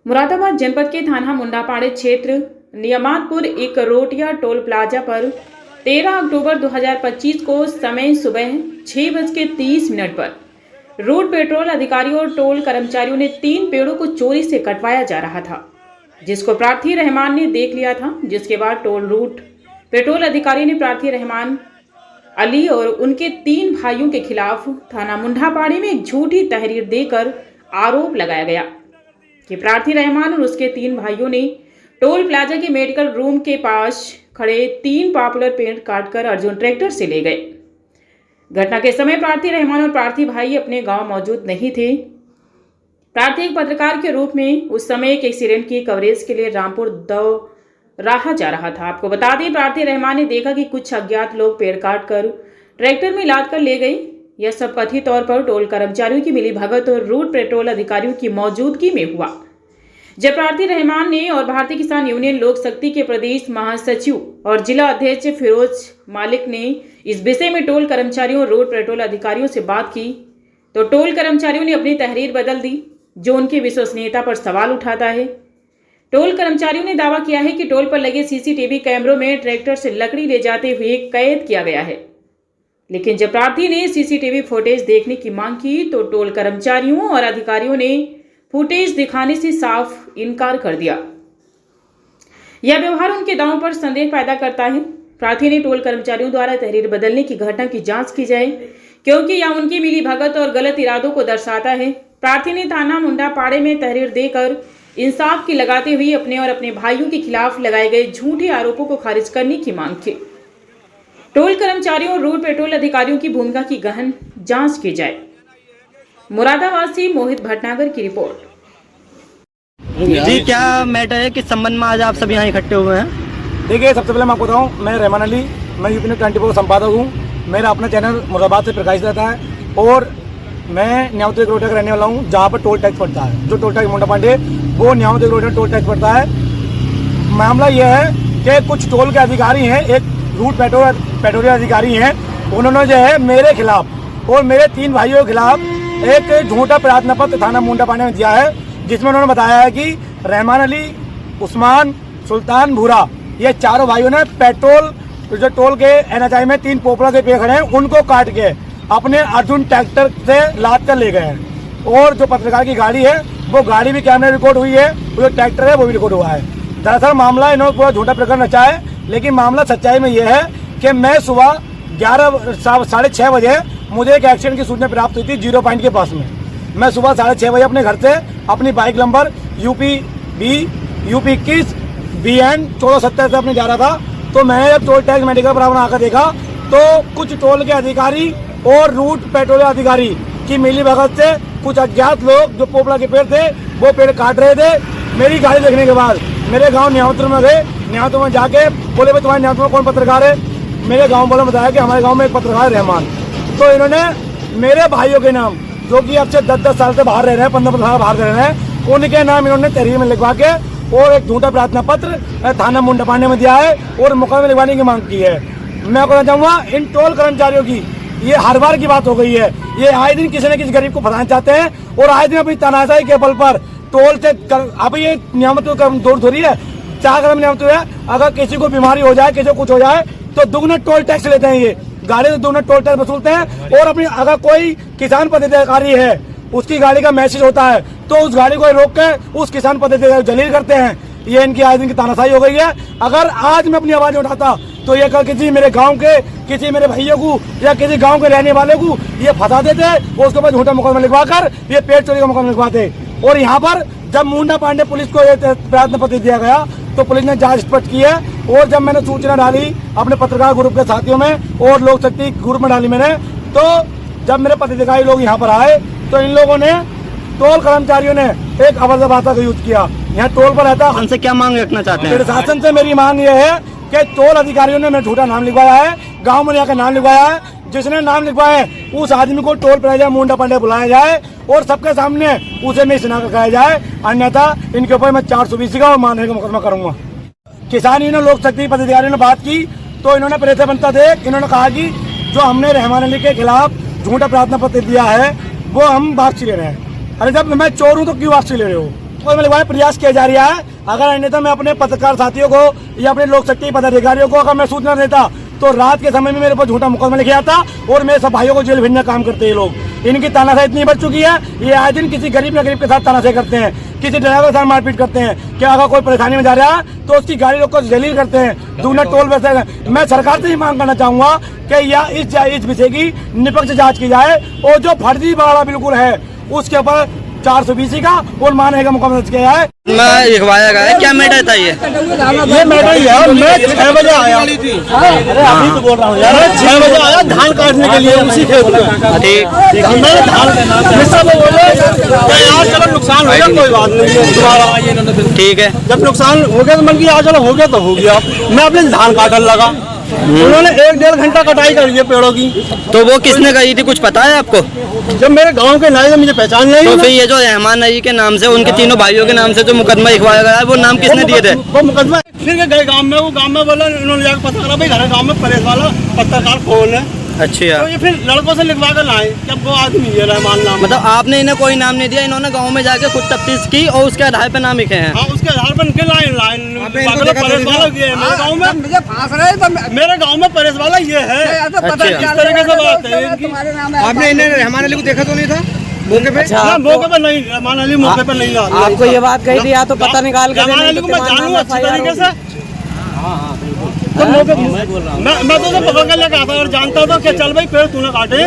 मुरादाबाद जनपद के थाना मुंडापाड़े क्षेत्र नियमातपुर एक रोटिया टोल प्लाजा पर 13 अक्टूबर 2025 को समय सुबह 6:30 पर रूट पेट्रोल अधिकारियों और टोल कर्मचारियों ने 3 पेड़ों को चोरी से कटवाया जा रहा था, जिसको प्रार्थी रहमान ने देख लिया था। जिसके बाद टोल रूट पेट्रोल अधिकारी ने प्रार्थी रहमान अली और उनके 3 भाइयों के खिलाफ थाना मुंडापाड़े में एक झूठी तहरीर देकर आरोप लगाया गया कि प्रार्थी रहमान और उसके 3 भाइयों ने टोल प्लाजा के मेडिकल रूम के पास खड़े 3 पॉपुलर पेड़ काटकर अर्जुन ट्रैक्टर से ले गए। घटना के समय प्रार्थी रहमान और प्रार्थी भाई अपने गांव मौजूद नहीं थे। प्रार्थी एक पत्रकार के रूप में उस समय एक एक्सीडेंट की कवरेज के लिए रामपुर दौराहा जा रहा था। आपको बता दें, प्रार्थी रहमान ने देखा कि कुछ अज्ञात लोग पेड़ काटकर ट्रैक्टर में लाद कर ले गए। यह सब कथित तौर पर टोल कर्मचारियों की मिलीभगत और रूट पेट्रोल अधिकारियों की मौजूदगी में हुआ। जब प्रार्थी रहमान ने और भारतीय किसान यूनियन लोक शक्ति के प्रदेश महासचिव और जिला अध्यक्ष फिरोज मालिक ने इस विषय में टोल कर्मचारियों और रूट पेट्रोल अधिकारियों से बात की, तो टोल कर्मचारियों ने अपनी तहरीर बदल दी, जो उनकी विश्वसनीयता पर सवाल उठाता है। टोल कर्मचारियों ने दावा किया है कि टोल पर लगे सीसीटीवी कैमरों में ट्रैक्टर से लकड़ी ले जाते हुए कैद किया गया है, लेकिन जब प्रार्थी ने सीसीटीवी फुटेज देखने की मांग की तो टोल कर्मचारियों और अधिकारियों ने फुटेज दिखाने से साफ इनकार कर दिया। यह व्यवहार उनके दावों पर संदेह पैदा करता है। प्रार्थी ने टोल कर्मचारियों द्वारा तहरीर बदलने की घटना की जांच की जाए, क्योंकि यह उनकी मिलीभगत और गलत इरादों को दर्शाता है। प्रार्थी ने थाना मुंडापाड़े में तहरीर देकर इंसाफ की लगाते हुए अपने और अपने भाइयों के खिलाफ लगाए गए झूठे आरोपों को खारिज करने की मांग की। टोल कर्मचारियों और रूट पेट्रोल अधिकारियों की भूमिका की गहन जांच की जाए। मुरादाबाद से मोहित भटनागर की रिपोर्ट। जी, क्या मैटर है, किस संबंध में आज आप सब यहाँ इकट्ठे हुए हैं? देखिए, सबसे पहले मैं आपको बताऊँ, मैं रहमान अली, मैं यूपी न्यूज़ 24 संपादक हूँ। मेरा अपना चैनल मुरादाबाद से प्रकाशित रहता है और मैं न्यावत एक रोटिया का रहने वाला हूँ, जहाँ पर टोल टैक्स पड़ता है। जो टोल टैक्स मुंडापाड़े वो न्यावत एक रोटिया टोल टैक्स पड़ता है। मामला यह है कि कुछ टोल के अधिकारी हैं, एक रूट पेट्रोल अधिकारी हैं, उन्होंने जो है मेरे खिलाफ और मेरे 3 भाइयों के खिलाफ एक झूठा प्रार्थना पत्र थाना मुंडापाड़े में दिया है, जिसमें उन्होंने बताया है कि रहमान अली, उस्मान, सुल्तान, भूरा, ये चारों भाइयों ने पेट्रोल जो टोल के NHI में 3 पोपड़ा के पेड़ खड़े हैं उनको काट के अपने अर्जुन ट्रैक्टर से लाद कर ले गए हैं। और जो पत्रकार की गाड़ी है वो गाड़ी भी कैमरे रिकॉर्ड हुई है, वो जो ट्रैक्टर है वो भी रिकॉर्ड हुआ है। दरअसल मामला इन्होंने पूरा झूठा प्रकरण रचा है, लेकिन मामला सच्चाई में यह है कि मैं सुबह 6:30 बजे मुझे एक एक्सीडेंट की सूचना प्राप्त हुई थी 0 पॉइंट के पास में। मैं सुबह 6:30 बजे अपने घर से अपनी बाइक नंबर UP 21 BN 1470 से अपने जा रहा था। तो मैं जब टोल टैक्स मेडिकल पर आकर देखा तो कुछ टोल के अधिकारी और रूट पेट्रोल अधिकारी की मिलीभगत से कुछ अज्ञात लोग जो पोपला के पेड़ थे वो पेड़ काट रहे थे। मेरी गाड़ी देखने के बाद मेरे गाँव न्यावतपुर में गए। न्यावतपुर में जाके बोले, भाई तुम्हारे न्यावतपुर में कौन पत्रकार है? मेरे गाँव वालों ने बताया कि हमारे गाँव में एक पत्रकार रहमान। तो इन्होंने मेरे भाइयों के नाम, जो कि अब से 10-10 साल से बाहर रह रहे हैं, 15 साल बाहर रह रहे हैं, उनके नाम इन्होंने तहरीर में लिखवा के और एक झूठा प्रार्थना पत्र थाना मुंडापाड़े में दिया है और मुकदमे लिखवाने की मांग की है। मैं कहना चाहूँगा, इन टोल कर्मचारियों की ये हर बार की बात हो गई है। ये आए दिन किसी न किसी गरीब को फंसाना चाहते हैं और आए दिन अपनी तनाशाही के बल पर टोल से अब ये नियामत दौड़ थोड़ी है, 4 कदम नियामत है। अगर किसी को बीमारी हो जाए, किसी को कुछ हो जाए तो दुगना टोल टैक्स लेते हैं। ये गाड़ी से दोनों टोल टैक्स वसूलते हैं और अपनी अगर कोई किसान पदाधिकारी है, उसकी गाड़ी का मैसेज होता है तो उस गाड़ी को रोक के उस किसान पदाधिकारी जलील करते हैं। ये इनकी आज दिन की तानाशाही हो गई है। अगर आज मैं अपनी आवाज उठाता तो ये कल किसी मेरे गांव के, किसी मेरे भाइयों को या किसी गांव के रहने वाले को ये फंसा देते और उसके बाद झूठा मुकदमा लिखवा कर ये पेड़ चोरी का मुकदमा लिखवाते। और यहाँ पर जब मुंडापाड़े पुलिस को ये प्रार्थना पत्र दिया गया तो पुलिस ने जांच स्पष्ट की है। और जब मैंने सूचना डाली अपने पत्रकार ग्रुप के साथियों में और लोक शक्ति ग्रुप में डाली मैंने, तो जब मेरे पदाधिकारी लोग यहाँ पर आए तो इन लोगों ने, टोल कर्मचारियों ने एक अवैध भाषा का यूज किया। यहाँ टोल पर रहता, हमसे क्या मांग रखना चाहते हैं? प्रशासन से मेरी मांग ये है कि टोल अधिकारियों ने मेरा झूठा नाम लिखवाया है, गाँव में जाकर नाम लिखवाया है। जिसने नाम लिखवाया है उस आदमी को टोल प्लाजा मुंडापाड़े बुलाया जाए और सबके सामने उसे मैं शिनाख्त कराया जाए, अन्यथा इनके ऊपर मैं 420 का और मारने का मुकदमा करूंगा। किसान यूनियन लोक शक्ति पदाधिकारियों ने बात की तो इन्होंने प्रेस बनता थे, इन्होंने कहा कि जो हमने रहमान अली के खिलाफ झूठा प्रार्थना पत्र दिया है वो हम वापसी ले रहे हैं। अरे जब मैं चोर हूँ तो क्यों वापसी ले रहे हो? और में लिखवाने प्रयास किया जा रहा है। अगर अन्यथा मैं अपने पत्रकार साथियों को या अपने लोक शक्ति पदाधिकारियों को अगर मैं सूचना देता तो रात के समय में मेरे ऊपर झूठा मुकदमा लिखा जाता और मेरे सब भाइयों को जेल भेजने काम करते हैं लोग। इनकी तानाशाही इतनी बढ़ चुकी है, ये आए दिन किसी गरीब या गरीब के साथ तानाशाही करते हैं, किसी ड्राइवर के साथ मारपीट करते हैं। क्या अगर कोई परेशानी में जा रहा है तो उसकी गाड़ी रोक कर जलील करते हैं, दूना टोल वैसे। मैं सरकार से ही मांग करना चाहूंगा कि या इस विषय की निष्पक्ष जांच की जाए और जो फर्जी बड़ा बिल्कुल है उसके ऊपर 420 का और मारने का मुकदमा दर्ज किया है। मैं लिखवाया गया है, क्या मैटर था ये मैटर ही है। मैं 6 बजे आया, अभी तो बोल रहा हूँ यार, 6 बजे आया धान काटने के लिए उसी खेत में। ठीक मैंने धान यार चलो नुकसान हो गया कोई बात नहीं, ठीक है। जब नुकसान हो गया तो मन की यार चलो हो गया तो हो गया। मैं अपने धान काटने लगा, उन्होंने 1-1.5 घंटा कटाई कर लिया पेड़ों की। तो वो किसने करी थी, कुछ पता है आपको? जब मेरे गांव के नाई मुझे पहचान नहीं। तो फिर ये जो रहमान अली के नाम से, उनके तीनों भाइयों के नाम से जो मुकदमा लिखवाया गया है, वो नाम किसने दिए थे? वो मुकदमा फिर गए गांव में, वो गांव में बोला, उन्होंने जाकर पता करा भाई घर गांव में परेश वाला पत्रकार कौन है। अच्छा, तो ये फिर लड़कों से लिखवा कर लाए कि अब वो आदमी है रहमान नाम। मतलब आपने इन्हें कोई नाम नहीं दिया, इन्होंने गांव में जाके खुद तफ्तीश की और उसके आधार पर नाम लिखे हैं? हाँ, उसके आधार पर इनके लाइन परेश वाला ये है मेरे गाँव में। मुझे फांस रहे तो मेरे गाँव में परेश वाला ये है। इस तरीके से बात है इनकी। आपने इन्हें रहमान अली को देखा तो नहीं था मौके पे? अच्छा, मौके पर नहीं, रहमान अली मौके पर नहीं। आपको ये बात कही थी या तो पता निकाल कर रहमान अली को मैं जानूँ अच्छी तरीके से। मैं तो पकड़ कर लेके आता और जानता था कि चल भाई पेड़ तूने काटे।